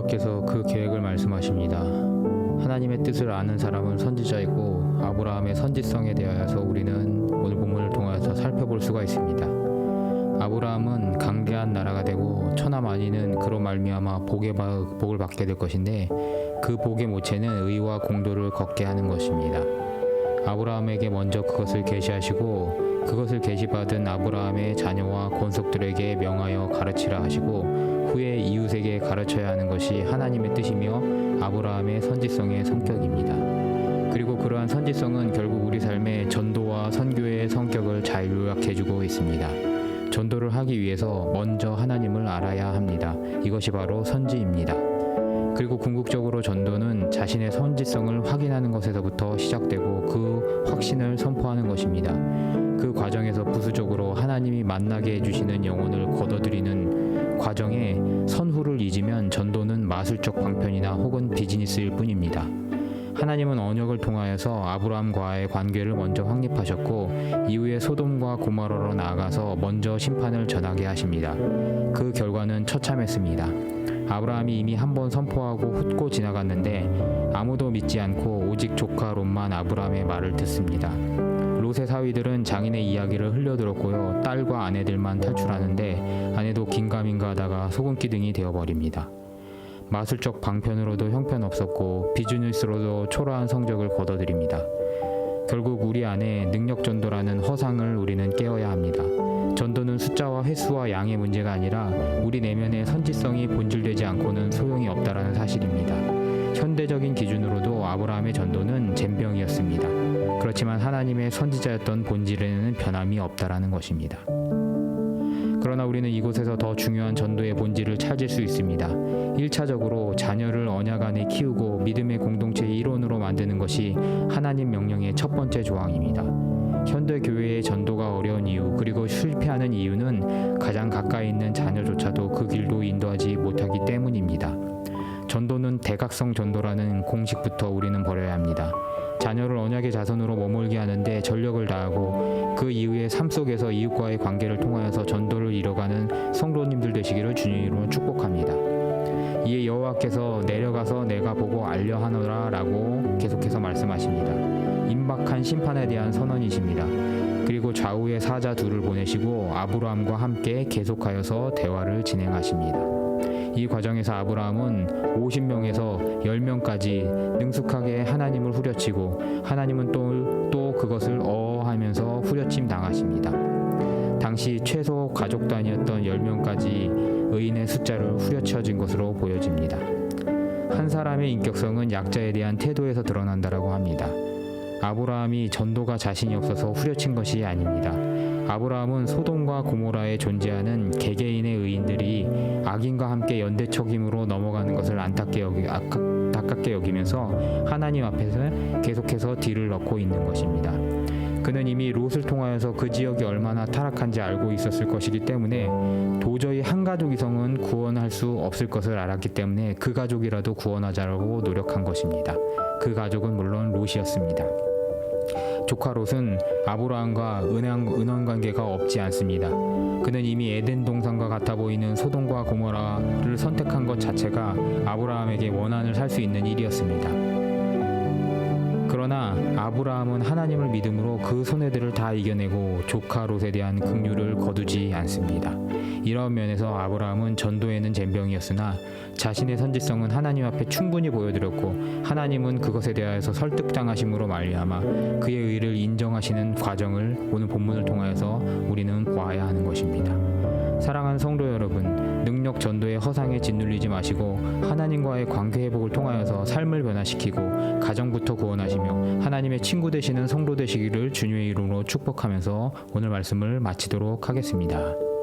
여호와께서 그 계획을 말씀하십니다. 하나님의 뜻을 아는 사람은 선지자이고 아브라함의 선지성에 대하여서 우리는 오늘 본문을 통해서 살펴볼 수가 있습니다. 아브라함은 강대한 나라가 되고 천하 만인은 그로 말미암아 복을 받게 될 것인데 그 복의 모체는 의와 공도를 걷게 하는 것입니다. 아브라함에게 먼저 그것을 계시하시고 그것을 계시받은 아브라함의 자녀와 권속들에게 명하여 가르치라 하시고 후에 이웃에게 가르쳐야 하는 것이 하나님의 뜻이며 아브라함의 선지성의 성격입니다. 그리고 그러한 선지성은 결국 우리 삶의 전도와 선교의 성격을 잘 요약해주고 있습니다. 전도를 하기 위해서 먼저 하나님을 알아야 합니다. 이것이 바로 선지입니다. 그리고 궁극적으로 전도는 자신의 선지성을 확인하는 것에서부터 시작되고 그 확신을 선포하는 것입니다. 그 과정에서 부수적으로 하나님이 만나게 해주시는 영혼을 거둬들이는 과정에 선후를 잊으면 전도는 마술적 방편이나 혹은 비즈니스일 뿐입니다. 하나님은 언약을 통하여서 아브라함과의 관계를 먼저 확립하셨고 이후에 소돔과 고모라로 나아가서 먼저 심판을 전하게 하십니다. 그 결과는 처참했습니다. 아브라함이 이미 한 번 선포하고 훑고 지나갔는데 아무도 믿지 않고 오직 조카 롯만 아브라함의 말을 듣습니다. 롯의 사위들은 장인의 이야기를 흘려들었고요. 딸과 아내들만 탈출하는데 아내도 긴가민가 하다가 소금기둥이 되어버립니다. 마술적 방편으로도 형편없었고 비즈니스로도 초라한 성적을 거둬들입니다. 결국 우리 안에 능력전도라는 허상을 우리는 깨어야 합니다. 전도는 숫자와 횟수와 양의 문제가 아니라 우리 내면의 선지성이 본질되지 않고는 소용이 없다라는 사실입니다. 현대적인 기준으로도 아브라함의 전도는 젬병이었습니다. 그렇지만 하나님의 선지자였던 본질에는 변함이 없다라는 것입니다. 그러나 우리는 이곳에서 더 중요한 전도의 본질을 찾을 수 있습니다. 1차적으로 자녀를 언약 안에 키우고 믿음의 공동체의 일원으로 만드는 것이 하나님 명령의 첫 번째 조항입니다. 현대 교회의 전도가 어려운 이유 그리고 실패하는 이유는 가장 가까이 있는 자녀조차도 그 길로 인도하지 못하기 때문입니다. 전도는 대각성 전도라는 공식부터 우리는 버려야 합니다. 자녀를 언약의 자손으로 머물게 하는데 전력을 다하고 그 이후의 삶 속에서 이웃과의 관계를 통하여서 전도를 이뤄가는 성도님들 되시기를 주님으로 축복합니다. 이에 여호와께서 내려가서 내가 보고 알려 하노라 라고 계속해서 말씀하십니다. 임박한 심판에 대한 선언이십니다. 그리고 좌우에 사자 둘을 보내시고 아브라함과 함께 계속하여서 대화를 진행하십니다. 이 과정에서 아브라함은 50명에서 10명까지 능숙하게 하나님을 후려치고 하나님은 또 그것을 하면서 후려침 당하십니다. 당시 최소 가족 단위였던 10명까지 의인의 숫자를 후려쳐진 것으로 보여집니다. 한 사람의 인격성은 약자에 대한 태도에서 드러난다라고 합니다. 아브라함이 전도가 자신이 없어서 후려친 것이 아닙니다. 아브라함은 소돔과 고모라에 존재하는 개개인의 의인들이 악인과 함께 연대척임으로 넘어가는 것을 안타깝게 여기면서 하나님 앞에서 계속해서 뒤를 넣고 있는 것입니다. 그는 이미 롯을 통하여서 그 지역이 얼마나 타락한지 알고 있었을 것이기 때문에 도저히 한 가족 이상은 구원할 수 없을 것을 알았기 때문에 그 가족이라도 구원하자고 노력한 것입니다. 그 가족은 물론 롯이었습니다. 조카 롯은 아브라함과 은연 관계가 없지 않습니다. 그는 이미 에덴 동산과 같아 보이는 소돔과 고모라를 선택한 것 자체가 아브라함에게 원한을 살 수 있는 일이었습니다. 그러나 아브라함은 하나님을 믿음으로 그 손해들을 다 이겨내고 조카 롯에 대한 긍휼을 거두지 않습니다. 이런 면에서 아브라함은 전도에는 젬병이었으나 자신의 선지성은 하나님 앞에 충분히 보여드렸고 하나님은 그것에 대하여서 설득당하심으로 말미암아 그의 의를 인정하시는 과정을 오늘 본문을 통하여서 우리는 보아야 하는 것입니다. 사랑하는 성도 여러분, 능력 전도의 허상에 짓눌리지 마시고 하나님과의 관계 회복을 통하여서 삶을 변화시키고 가정부터 구원하시며 하나님의 친구 되시는 성도 되시기를 주님의 이름으로 축복하면서 오늘 말씀을 마치도록 하겠습니다.